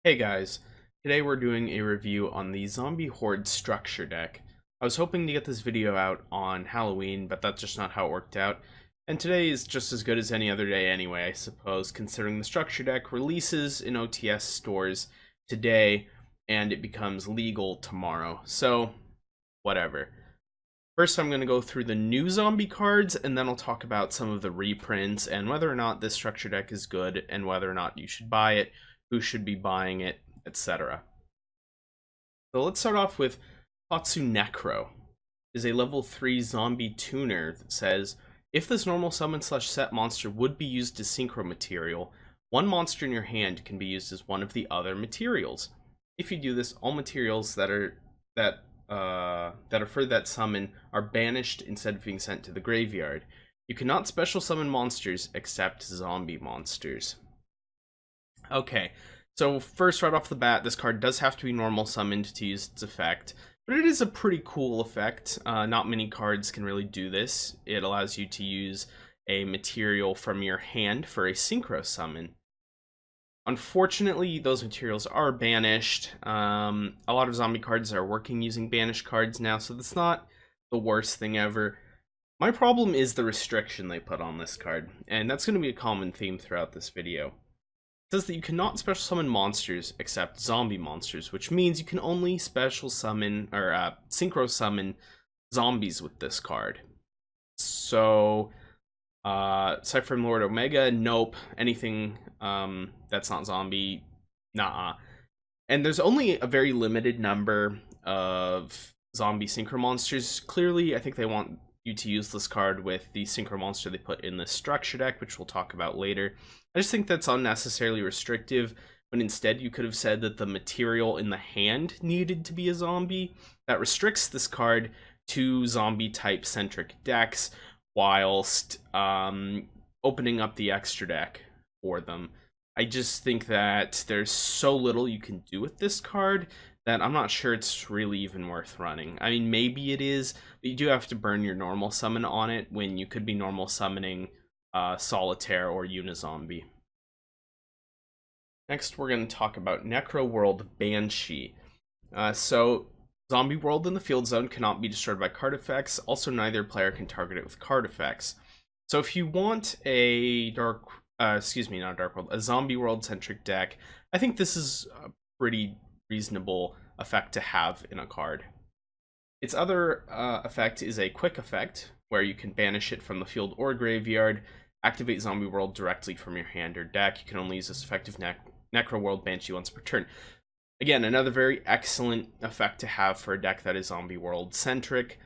Hey guys, today we're doing a review on the Zombie Horde structure deck. I was hoping to get this video out on Halloween, but that's just not how it worked out. And today is just as good as any other day anyway, I suppose, considering the structure deck releases in OTS stores today, and it becomes legal tomorrow. So, whatever. First, I'm going to go through the new zombie cards, and then I'll talk about some of the reprints and whether or not this structure deck is good and whether or not you should buy it, who should be buying it, etc. So let's start off with Tatsu Necro. It is a level 3 zombie tuner that says, if this normal summon slash set monster would be used as synchro material, one monster in your hand can be used as one of the other materials. If you do this, all materials that are for that summon are banished instead of being sent to the graveyard. You cannot special summon monsters except zombie monsters. Okay, so first right off the bat, this card does have to be normal summoned to use its effect, but it is a pretty cool effect. Not many cards can really do this. It allows you to use a material from your hand for a synchro summon. Unfortunately, those materials are banished. A lot of zombie cards are working using banished cards now, so that's not the worst thing ever. My problem is the restriction they put on this card, and that's going to be a common theme throughout this video. It says that you cannot special summon monsters except zombie monsters, which means you can only special summon, or synchro summon zombies with this card. So, aside from Lord Omega, nope. Anything that's not zombie, nah. And there's only a very limited number of zombie synchro monsters. Clearly, I think they want you to use this card with the synchro monster they put in the structure deck, which we'll talk about later. I just think that's unnecessarily restrictive, when instead you could have said that the material in the hand needed to be a zombie. That restricts this card to zombie type centric decks, whilst opening up the extra deck for them. I just think that there's so little you can do with this card that I'm not sure it's really even worth running. I mean, maybe it is, but you do have to burn your normal summon on it when you could be normal summoning Solitaire or Unizombie. Next, we're going to talk about Necro World Banshee. So, Zombie World in the field zone cannot be destroyed by card effects. Also, neither player can target it with card effects. So, if you want a a Zombie World centric deck, I think this is a pretty reasonable effect to have in a card. Its other effect is a quick effect, where you can banish it from the field or graveyard, activate Zombie World directly from your hand or deck. You can only use this effective Necro World Banshee once per turn. Again, another very excellent effect to have for a deck that is Zombie World centric.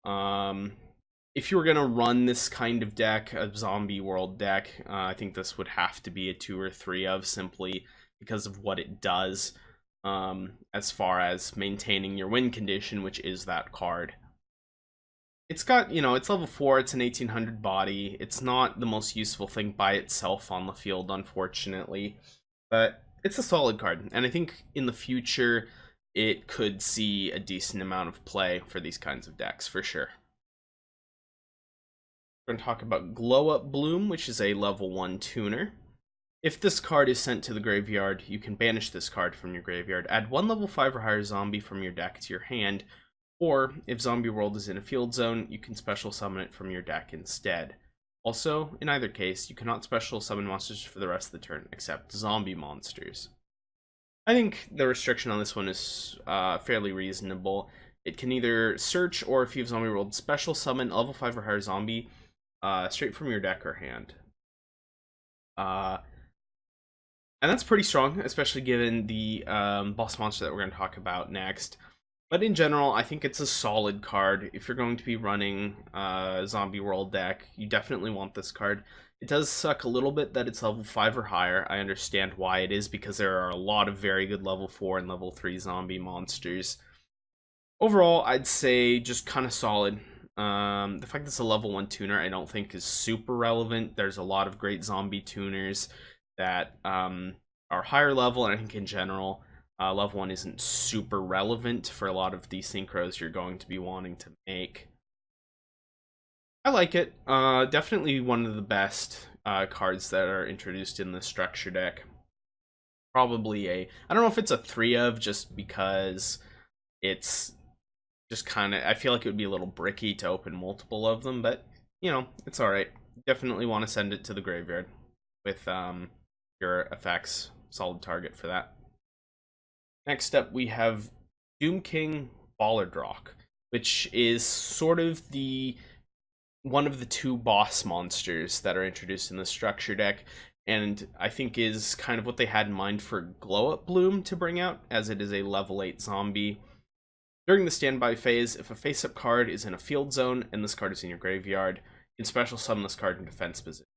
If you were going to run this kind of deck, a Zombie World deck, I think this would have to be a 2 or 3 of, simply because of what it does as far as maintaining your win condition, which is that card. It's got, it's level 4, it's an 1800 body. It's not the most useful thing by itself on the field, unfortunately, but it's a solid card, and I think in the future it could see a decent amount of play for these kinds of decks, for sure. We're going to talk about Glow Up Bloom, which is a level 1 tuner. If this card is sent to the graveyard, you can banish this card from your graveyard, add 1 level 5 or higher zombie from your deck to your hand, or if Zombie World is in a field zone, you can special summon it from your deck instead. Also, in either case, you cannot special summon monsters for the rest of the turn, except zombie monsters. I think the restriction on this one is fairly reasonable. It can either search, or if you have Zombie World, special summon a level 5 or higher zombie straight from your deck or hand. And that's pretty strong, especially given the boss monster that we're going to talk about next. But in general, I think it's a solid card. If you're going to be running a Zombie World deck, you definitely want this card. It does suck a little bit that it's level 5 or higher. I understand why it is, because there are a lot of very good level 4 and level 3 zombie monsters. Overall, I'd say just kind of solid. The fact that it's a level 1 tuner, I don't think is super relevant. There's a lot of great zombie tuners that are higher level, and I think in general, level 1 isn't super relevant for a lot of the synchros you're going to be wanting to make. I like it. Definitely one of the best cards that are introduced in the structure deck. probably I don't know if it's a 3 of, just because it's just kind of, I feel like it would be a little bricky to open multiple of them, but you know, it's all right. Definitely want to send it to the graveyard with your effects. Solid target for that. Next up, we have Doom King Ballad, which is sort of the one of the two boss monsters that are introduced in the structure deck, and I think is kind of what they had in mind for Glow Up Bloom to bring out, as it is a level 8 zombie. During the standby phase, if a face-up card is in a field zone and this card is in your graveyard, you can special summon this card in defense position.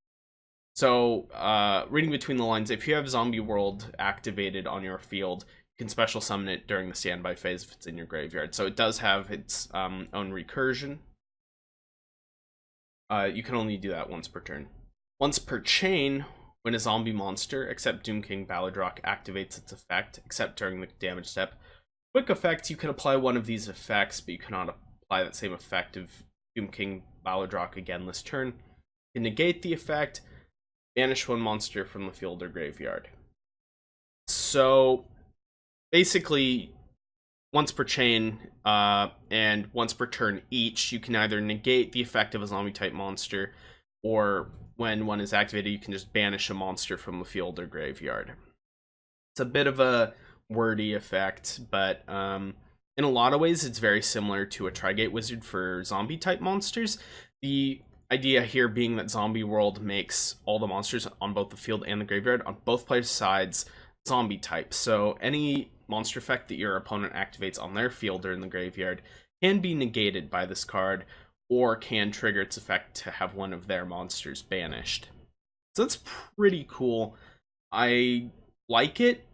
So, reading between the lines, if you have Zombie World activated on your field, you can special summon it during the standby phase if it's in your graveyard. So it does have its own recursion. You can only do that once per turn. Once per chain, when a zombie monster, except Doom King Ballad, activates its effect, except during the damage step. Quick effects, you can apply one of these effects, but you cannot apply that same effect of Doom King Ballad again this turn. You can negate the effect, banish one monster from the field or graveyard. So, basically, once per chain, and once per turn each, you can either negate the effect of a zombie-type monster, or when one is activated, you can just banish a monster from the field or graveyard. It's a bit of a wordy effect, but in a lot of ways, it's very similar to a Trigate Wizard for zombie-type monsters. The idea here being that Zombie World makes all the monsters on both the field and the graveyard, on both players' sides, zombie type. So any monster effect that your opponent activates on their field or in the graveyard can be negated by this card, or can trigger its effect to have one of their monsters banished. So that's pretty cool. I like it.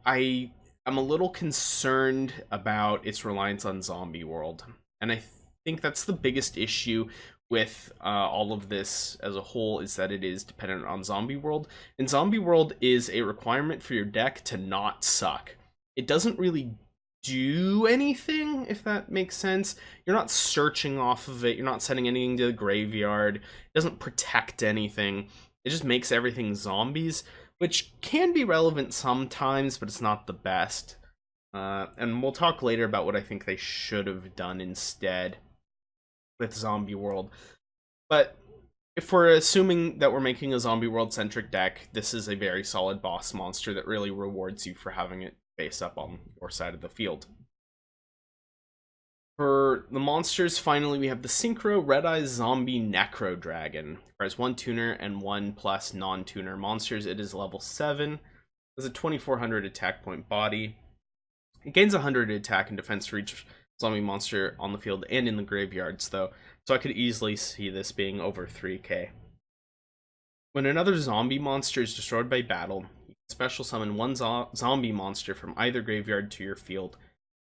I'm a little concerned about its reliance on Zombie World, and I think that's the biggest issue with all of this as a whole, is that it is dependent on Zombie World. And Zombie World is a requirement for your deck to not suck. It doesn't really do anything, if that makes sense. You're not searching off of it. You're not sending anything to the graveyard. It doesn't protect anything. It just makes everything zombies, which can be relevant sometimes, but it's not the best. And we'll talk later about what I think they should have done instead with Zombie World. But if we're assuming that we're making a Zombie World centric deck, this is a very solid boss monster that really rewards you for having it face up on your side of the field. For the monsters, finally, we have the Synchro RedEyes Zombie Necro Dragon. It requires 1 tuner and 1+ non-tuner monsters. It is level 7. It has a 2400 attack point body. It gains 100 attack and defense for each zombie monster on the field and in the graveyards, though, so I could easily see this being over 3k. When another zombie monster is destroyed by battle, you can special summon one zombie monster from either graveyard to your field,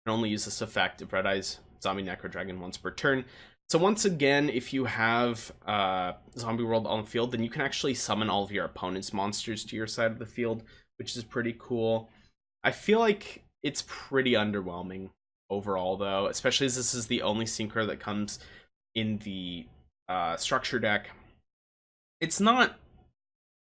and only use this effect of RedEyes Zombie Necro Dragon once per turn. So once again, if you have Zombie World on the field, then you can actually summon all of your opponent's monsters to your side of the field, which is pretty cool. I feel like it's pretty underwhelming overall, though, especially as this is the only synchro that comes in the structure deck. It's on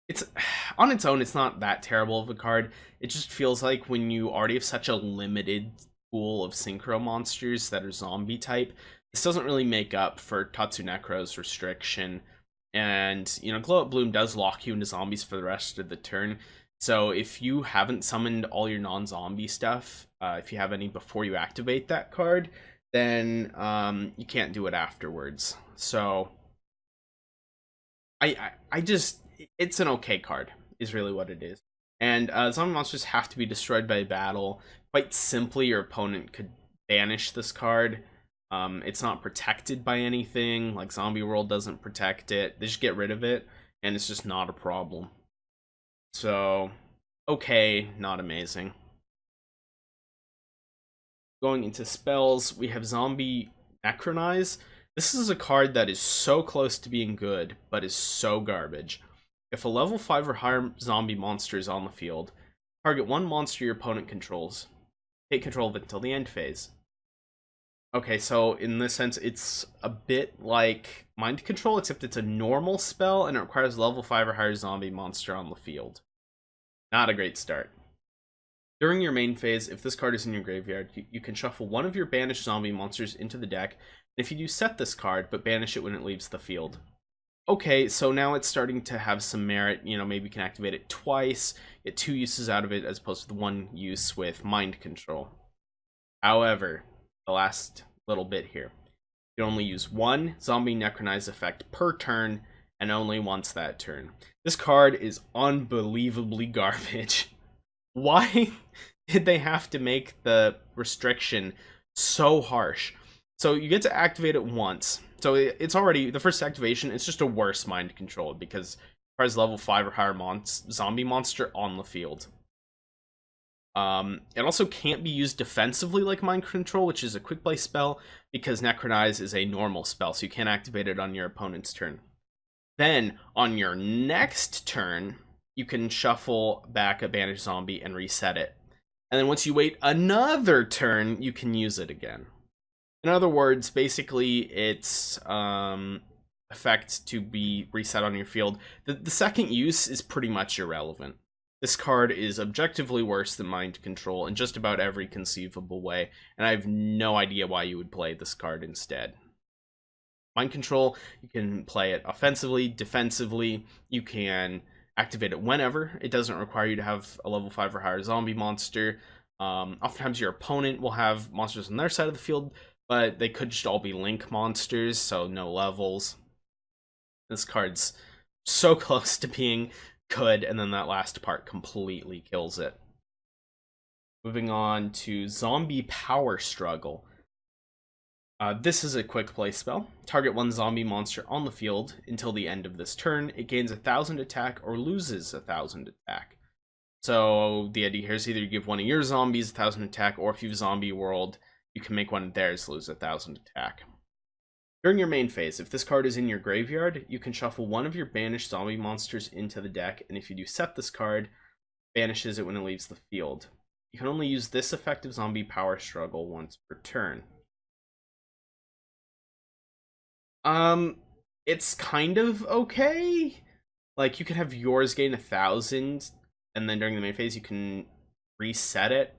its own, it's not that terrible of a card. It just feels like when you already have such a limited pool of synchro monsters that are zombie type, this doesn't really make up for Tatsu Necro's restriction. And, you know, Glow Up Bloom does lock you into zombies for the rest of the turn. So if you haven't summoned all your non-zombie stuff, if you have any before you activate that card, then you can't do it afterwards. So I just, it's an okay card, is really what it is. And zombie monsters have to be destroyed by battle. Quite simply, your opponent could banish this card. It's not protected by anything, like Zombie World doesn't protect it. They just get rid of it, and it's just not a problem. So, okay, not amazing. Going into spells, we have Zombie Necronize. This is a card that is so close to being good, but is so garbage. If a level 5 or higher zombie monster is on the field, target one monster your opponent controls. Take control of it until the end phase. Okay, so in this sense, it's a bit like Mind Control, except it's a normal spell, and it requires level 5 or higher zombie monster on the field. Not a great start. During your main phase, if this card is in your graveyard, you can shuffle one of your banished zombie monsters into the deck, and if you do, set this card, but banish it when it leaves the field. Okay, so now it's starting to have some merit. You know, maybe you can activate it twice, get 2 uses out of it, as opposed to the 1 use with mind control. However, the last little bit here. You only use 1 zombie Necronize effect per turn, and only once that turn. This card is unbelievably garbage. Why did they have to make the restriction so harsh? So you get to activate it once. So it's already, the first activation, it's just a worse mind control because it requires level 5 or higher zombie monster on the field. It also can't be used defensively like mind control, which is a quick play spell, because Necronize is a normal spell, so you can't activate it on your opponent's turn. Then, on your next turn, you can shuffle back a banished zombie and reset it. And then once you wait another turn, you can use it again. In other words, basically, it's effect to be reset on your field. The second use is pretty much irrelevant. This card is objectively worse than Mind Control in just about every conceivable way, and I have no idea why you would play this card instead. Mind Control, you can play it offensively, defensively, you can activate it whenever. It doesn't require you to have a level 5 or higher zombie monster. Oftentimes your opponent will have monsters on their side of the field, but they could just all be link monsters, so no levels. This card's so close to being good, and then that last part completely kills it. Moving on to Zombie Power Struggle. This is a quick play spell. Target 1 zombie monster on the field until the end of this turn. It gains 1,000 attack or loses 1,000 attack. So the idea here is either you give one of your zombies 1,000 attack, or if you have Zombie World, you can make one of theirs lose 1,000 attack. During your main phase, if this card is in your graveyard, you can shuffle one of your banished zombie monsters into the deck, and if you do set this card, banishes it when it leaves the field. You can only use this effective Zombie Power Struggle once per turn. It's kind of okay. Like, you can have yours gain 1,000, and then during the main phase you can reset it,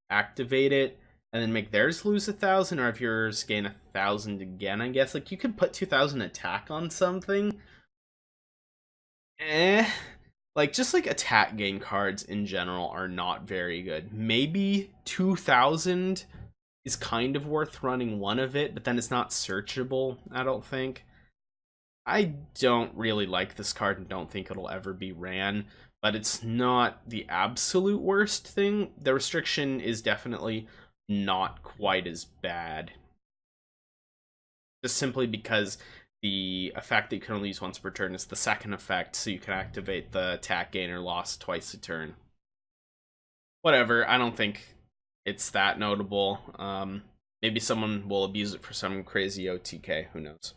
activate it, and then make theirs lose 1,000, or if yours gain 1,000 again, I guess. Like, you could put 2,000 attack on something. Like, just like attack gain cards in general are not very good. Maybe 2,000 is kind of worth running one of it, but then it's not searchable, I don't think. I don't really like this card and don't think it'll ever be ran, but it's not the absolute worst thing. The restriction is definitely not quite as bad. Just simply because the effect that you can only use once per turn is the second effect, so you can activate the attack gain or loss twice a turn. Whatever, I don't think it's that notable. Maybe someone will abuse it for some crazy OTK, who knows.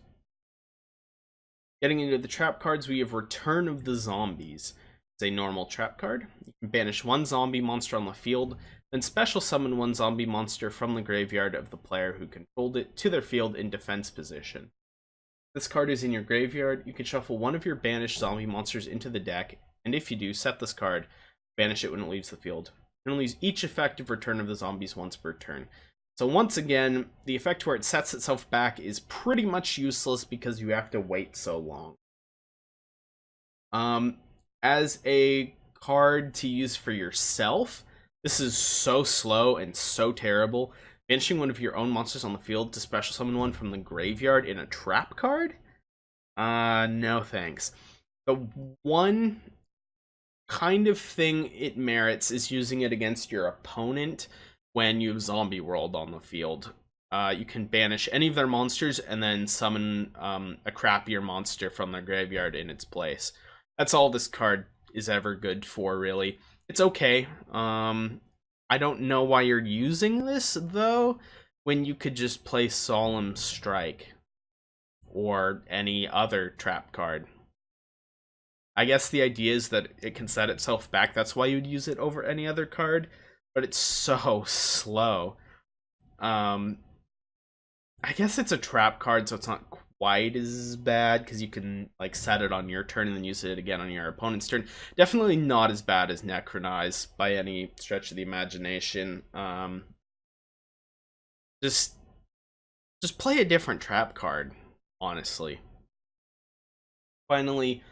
Getting into the trap cards, we have Return of the Zombies. It's a normal trap card. You can banish 1 zombie monster on the field, then special summon 1 zombie monster from the graveyard of the player who controlled it to their field in defense position. This card is in your graveyard. You can shuffle one of your banished zombie monsters into the deck, and if you do, set this card, banish it when it leaves the field. You can only use each effective Return of the Zombies once per turn. So once again, the effect where it sets itself back is pretty much useless because you have to wait so long. As a card to use for yourself, this is so slow and so terrible. Banishing one of your own monsters on the field to special summon one from the graveyard in a trap card? No thanks. The one kind of thing it merits is using it against your opponent when you have Zombie World on the field. You can banish any of their monsters and then summon a crappier monster from their graveyard in its place. That's all this card is ever good for, really. It's okay. I don't know why you're using this, though, when you could just play Solemn Strike or any other trap card. I guess the idea is that it can set itself back. That's why you'd use it over any other card, but it's so slow. I guess it's a trap card, so it's not quite as bad because you can like set it on your turn and then use it again on your opponent's turn. Definitely not as bad as RedEyes by any stretch of the imagination. Just play a different trap card, honestly. Finally,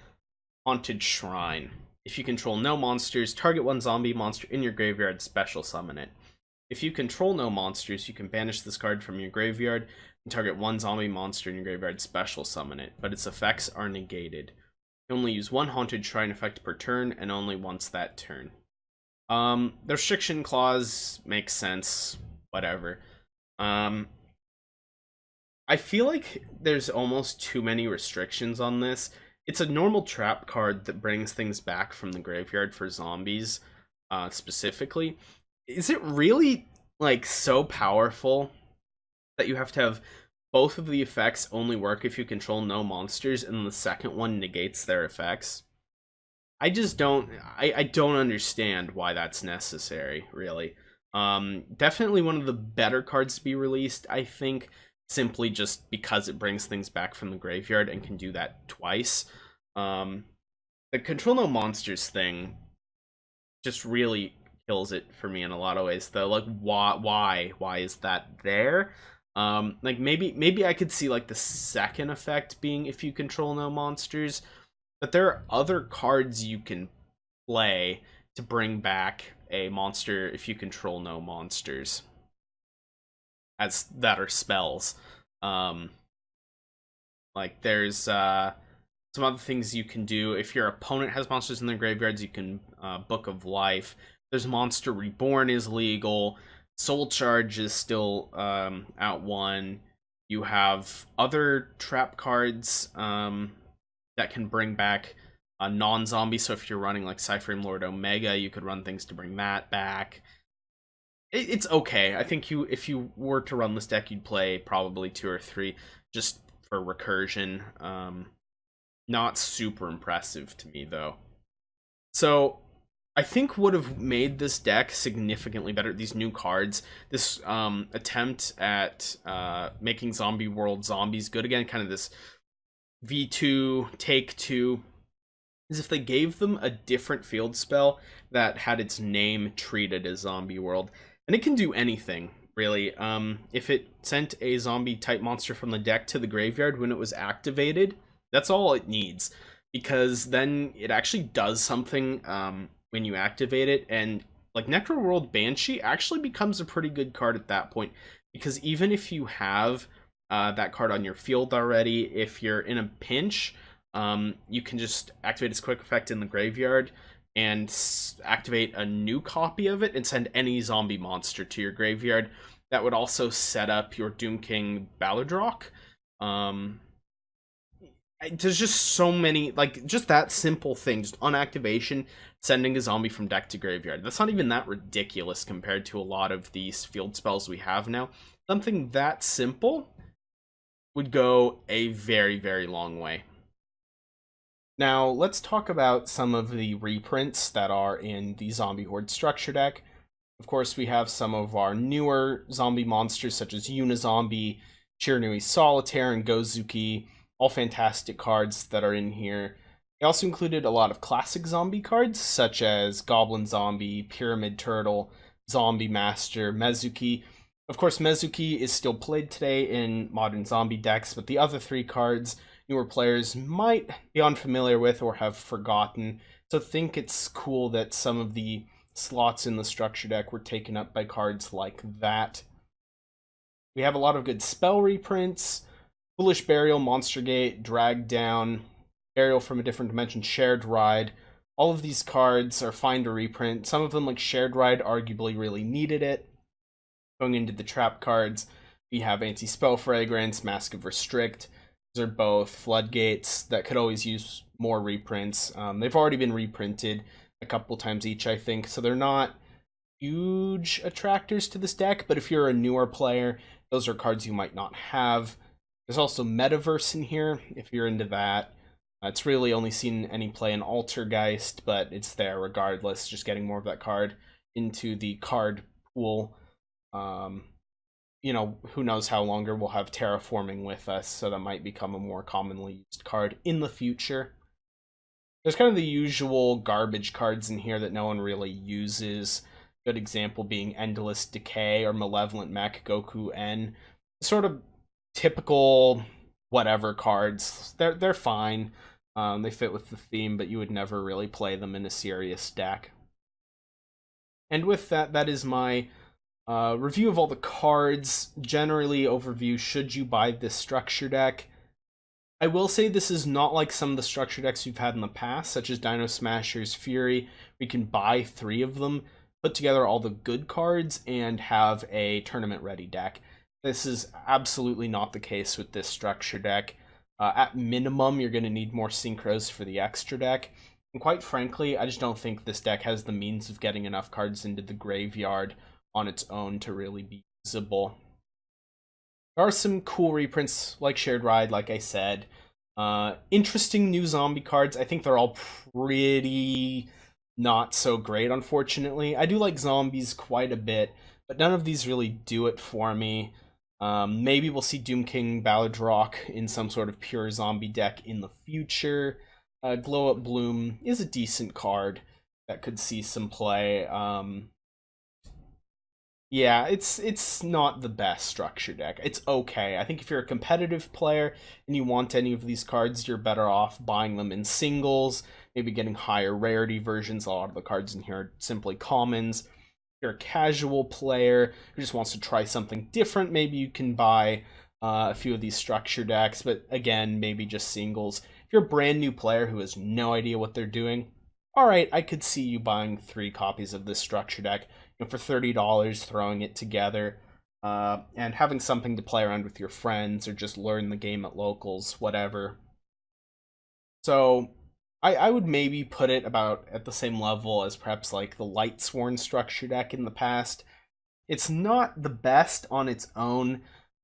Haunted Shrine. If you control no monsters, target one zombie monster in your graveyard, special summon it. If you control no monsters, you can banish this card from your graveyard and target one zombie monster in your graveyard, special summon it, but its effects are negated. You only use one Haunted Shrine effect per turn, and only once that turn. The restriction clause makes sense, whatever. I feel like there's almost too many restrictions on this. It's a normal trap card that brings things back from the graveyard for zombies, specifically. Is it really, like, so powerful that you have to have both of the effects only work if you control no monsters, and the second one negates their effects? I just don't, I don't understand why that's necessary, really. Definitely one of the better cards to be released, I think, simply just because it brings things back from the graveyard and can do that twice. The control no monsters thing just really kills it for me in a lot of ways, though. Like, why is that there? Like, maybe I could see like the second effect being if you control no monsters, but there are other cards you can play to bring back a monster if you control no monsters, as that are spells. Like, there's some other things you can do. If your opponent has monsters in their graveyards, you can Book of Life. There's Monster Reborn is legal. Soul Charge is still out one. You have other trap cards that can bring back a non-zombie. So if you're running like Cyframe Lord Omega, you could run things to bring that back. It's okay. I think if you were to run this deck, you'd play probably 2 or 3 just for recursion. Not super impressive to me, though. So I think would have made this deck significantly better, these new cards, this attempt at making Zombie World zombies good again, kind of this V2 take 2, is if they gave them a different field spell that had its name treated as Zombie World. And it can do anything, really. If it sent a zombie type monster from the deck to the graveyard when it was activated, that's all it needs, because then it actually does something when you activate it, and like Necro World Banshee actually becomes a pretty good card at that point, because even if you have that card on your field already, if you're in a pinch, you can just activate its quick effect in the graveyard and activate a new copy of it and send any zombie monster to your graveyard. That would also set up your Doom King Ballad. There's just so many, like, just that simple thing, just on activation, sending a zombie from deck to graveyard. That's not even that ridiculous compared to a lot of these field spells we have now. Something that simple would go a very, very long way. Now, let's talk about some of the reprints that are in the Zombie Horde structure deck. Of course, we have some of our newer zombie monsters, such as Unizombie, Chirinui Solitaire, and Gozuki. All fantastic cards that are in here. They also included a lot of classic zombie cards, such as Goblin Zombie, Pyramid Turtle, Zombie Master, Mezuki. Of course, Mezuki is still played today in modern zombie decks, but the other 3 cards newer players might be unfamiliar with or have forgotten. So I think it's cool that some of the slots in the structure deck were taken up by cards like that. We have a lot of good spell reprints. Foolish Burial, Monster Gate, Drag Down, Burial from a Different Dimension, Shared Ride. All of these cards are fine to reprint. Some of them, like Shared Ride, arguably really needed it. Going into the trap cards, we have Anti-Spell Fragrance, Mask of Restrict. These are both floodgates that could always use more reprints. They've already been reprinted a couple times each, I think, so they're not huge attractors to this deck, but if you're a newer player, those are cards you might not have. There's also Metaverse in here, if you're into that. It's really only seen any play in Altergeist, but it's there regardless, just getting more of that card into the card pool. you know, who knows how longer we'll have terraforming with us, so that might become a more commonly used card in the future. There's kind of the usual garbage cards in here that no one really uses. Good example being Endless Decay or Malevolent Mech Goku N. Sort of typical whatever cards. They're fine. They fit with the theme, but you would never really play them in a serious deck. And with that, that is my review of all the cards. Generally, overview, should you buy this structure deck? I will say this is not like some of the structure decks we've had in the past, such as Dino Smasher's Fury. We can buy 3 of them, put together all the good cards, and have a tournament-ready deck. This is absolutely not the case with this structure deck. At minimum, you're going to need more synchros for the extra deck. And quite frankly, I just don't think this deck has the means of getting enough cards into the graveyard on its own to really be usable. There are some cool reprints, like Shared Ride, like I said. Interesting new zombie cards. I think they're all pretty not so great, unfortunately. I do like zombies quite a bit, but none of these really do it for me. Maybe we'll see Doom King Ballad Rock in some sort of pure zombie deck in the future. Glow Up Bloom is a decent card that could see some play. Yeah, it's not the best structure deck. It's okay. I think if you're a competitive player and you want any of these cards, you're better off buying them in singles, maybe getting higher rarity versions. A lot of the cards in here are simply commons. If you're a casual player who just wants to try something different, maybe you can buy a few of these structure decks, but again, maybe just singles. If you're a brand new player who has no idea what they're doing, alright, I could see you buying 3 copies of this structure deck, you know, for $30, throwing it together, and having something to play around with your friends, or just learn the game at locals, whatever. So, I would maybe put it about at the same level as perhaps like the Lightsworn structure deck in the past. It's not the best on its own,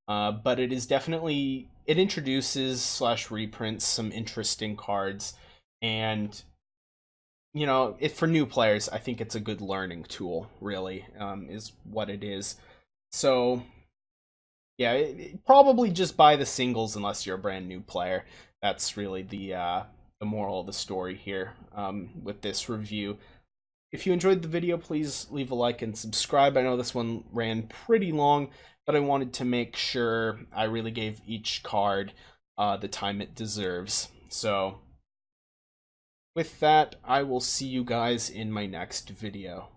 but it is definitely, it introduces slash reprints some interesting cards, and you know, for new players, I think it's a good learning tool, really, is what it is. So, yeah, probably just buy the singles unless you're a brand new player. That's really the moral of the story here with this review. If you enjoyed the video, please leave a like and subscribe. I know this one ran pretty long, but I wanted to make sure I really gave each card the time it deserves. So, with that, I will see you guys in my next video.